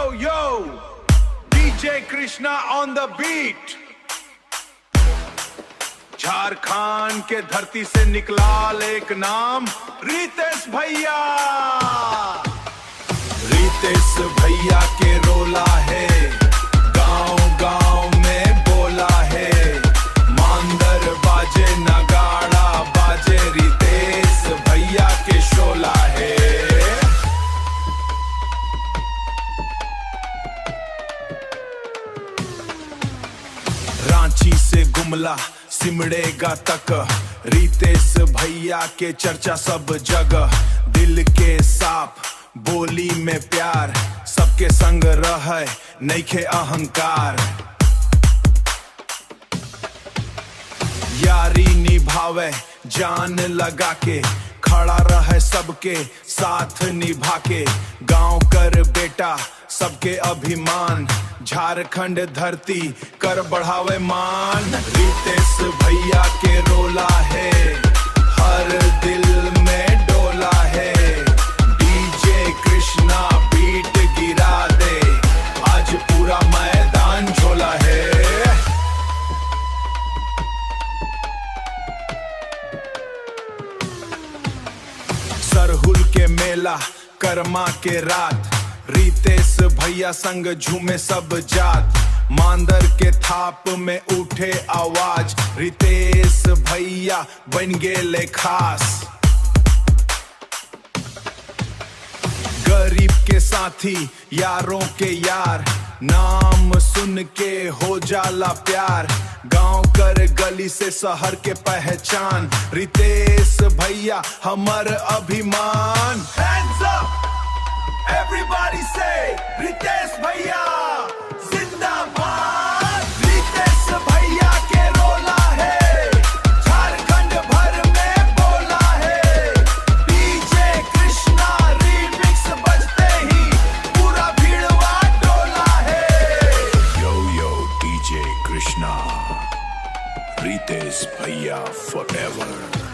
yo, DJ Krishna on the beat। Jharkhand के धरती से निकला एक नाम, रितेश भैया। रितेश भैया के रोला है, गांव गांव में बोला है। मांदर बाजे नगाड़ा बाजे, रितेश भैया के शोला है। रांची से गुमला सिमड़ेगा तक, रितेश भैया के चर्चा सब जगह। दिल के साफ बोली में प्यार, सबके संग रहे नइखे अहंकार। यारी निभावे जान लगा के, खड़ा रहे सबके साथ निभा के। गांव कर बेटा सबके अभिमान, झारखंड धरती कर बढ़ावे मान। रितेश भैया के रोला है, हर दिल में डोला है। डीजे कृष्णा बीट गिरा दे, आज पूरा मैदान झोला है। सरहुल के मेला कर्मा के रात, रितेश भैया संग झूमे सब जात। मांदर के थाप में उठे आवाज, रितेश भैया बन गेले खास। गरीब के साथी यारों के यार, नाम सुन के हो जाला प्यार। गांव कर गली से शहर के पहचान, रितेश भैया हमर अभिमान। Hands up! Everybody say Ritesh भैया जिंदाबाद। रितेश भैया के रोला है, झारखंड भर में बोला है। डीजे कृष्णा रीमिक्स बजते ही पूरा भीड़वा डोला है। यो यो डीजे कृष्णा, रितेश भैया forever।